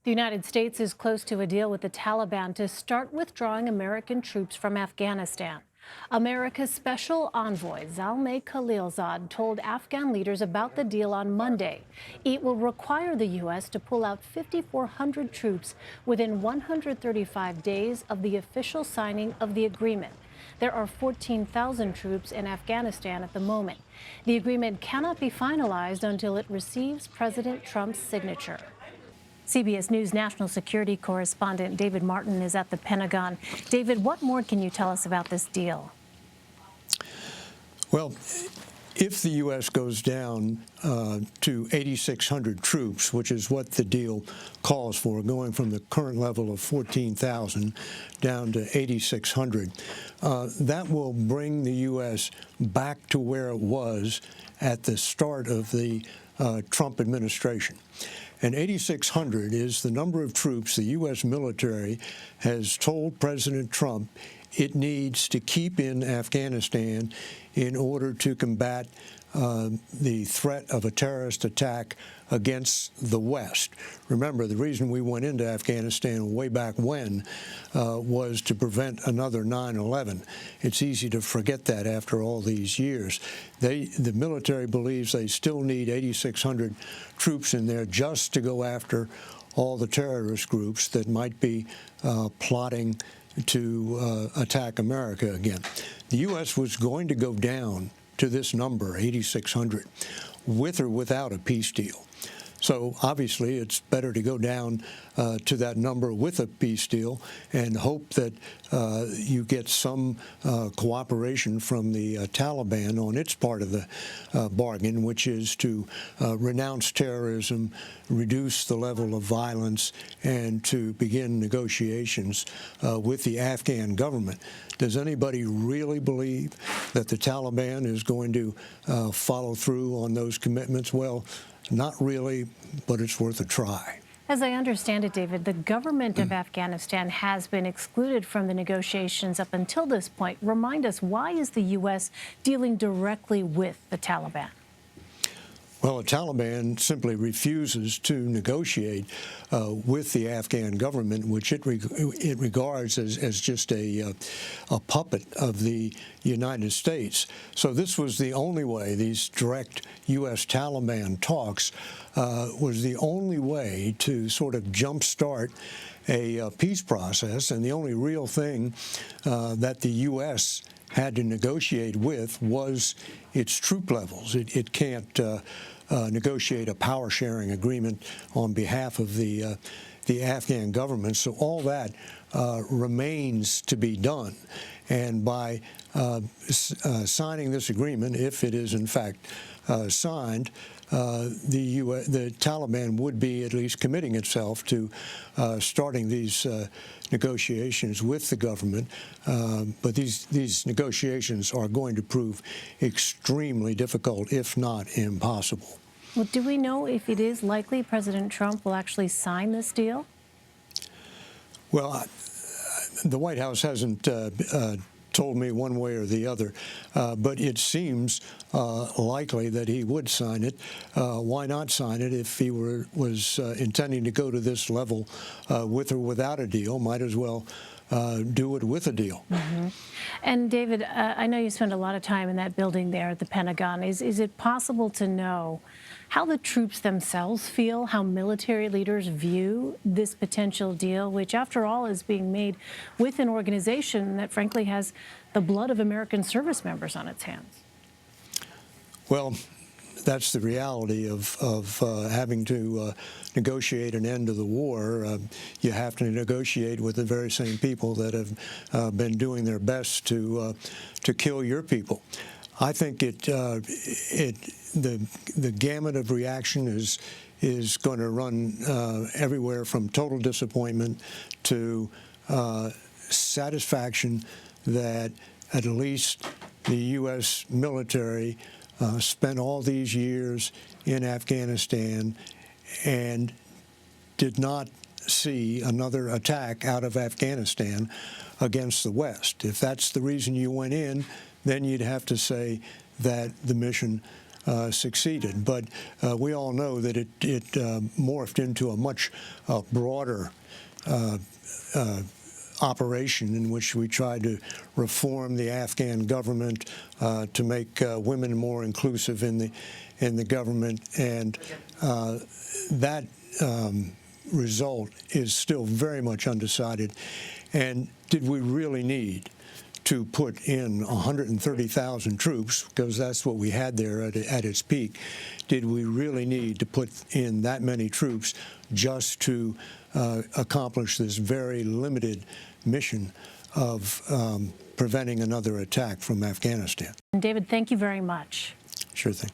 The United States is close to a deal with the Taliban to start withdrawing American troops from Afghanistan. America's special envoy, Zalmay Khalilzad, told Afghan leaders about the deal on Monday. It will require the U.S. to pull out 5,400 troops within 135 days of the official signing of the agreement. There are 14,000 troops in Afghanistan at the moment. The agreement cannot be finalized until it receives President Trump's signature. CBS News national security correspondent David Martin is at the Pentagon. David, what more can you tell us about this deal? Well, if the U.S. goes down to 8,600 troops, which is what the deal calls for, going from the current level of 14,000 down to 8,600, that will bring the U.S. back to where it was at the start of the Trump administration. And 8,600 is the number of troops the U.S. military has told President Trump it needs to keep in Afghanistan in order to combat the threat of a terrorist attack against the West. Remember, the reason we went into Afghanistan way back when was to prevent another 9/11. It's easy to forget that after all these years. The military believes they still need 8,600 troops in there just to go after all the terrorist groups that might be plotting to attack America again. The U.S. was going to go down to this number, 8,600, with or without a peace deal. So obviously it's better to go down to that number with a peace deal and hope that you get some cooperation from the Taliban on its part of the bargain, which is to renounce terrorism, reduce the level of violence, and to begin negotiations with the Afghan government. Does anybody really believe that the Taliban is going to follow through on those commitments? Well, not really, but it's worth a try. As I understand it, David, the government of Afghanistan has been excluded from the negotiations up until this point. Remind us, why is the U.S. dealing directly with the Taliban? Well, the Taliban simply refuses to negotiate with the Afghan government, which it regards as just a puppet of the United States. So this was the only way, these direct U.S. Taliban talks was the only way to sort of jumpstart a peace process, and the only real thing that the U.S. had to negotiate with was its troop levels. It can't negotiate a power-sharing agreement on behalf of the Afghan government. So all that remains to be done. And by signing this agreement, if it is in fact signed, the Taliban would be at least committing itself to starting these negotiations with the government. But these negotiations are going to prove extremely difficult, if not impossible. Well, do we know if it is likely President Trump will actually sign this deal? Well, the White House hasn't told me one way or the other, but it seems likely that he would sign it. Why not sign it if he was intending to go to this level with or without a deal? Might as well do it with a deal. Mm-hmm. And David, I know you spend a lot of time in that building there at the Pentagon. Is it possible to know how the troops themselves feel, how military leaders view this potential deal, which after all is being made with an organization that frankly has the blood of American service members on its hands? Well, that's the reality of having to negotiate an end to the war. You have to negotiate with the very same people that have been doing their best to kill your people. I think the gamut of reaction is going to run everywhere from total disappointment to satisfaction that at least the U.S. military spent all these years in Afghanistan and did not see another attack out of Afghanistan against the West. If that's the reason you went in, then you'd have to say that the mission succeeded. But we all know that it morphed into a much broader operation in which we tried to reform the Afghan government to make women more inclusive in the government, and that result is still very much undecided. And did we really need to put in 130,000 troops, because that's what we had there at its peak? Did we really need to put in that many troops just to accomplish this very limited mission of preventing another attack from Afghanistan? David, thank you very much. Sure thing.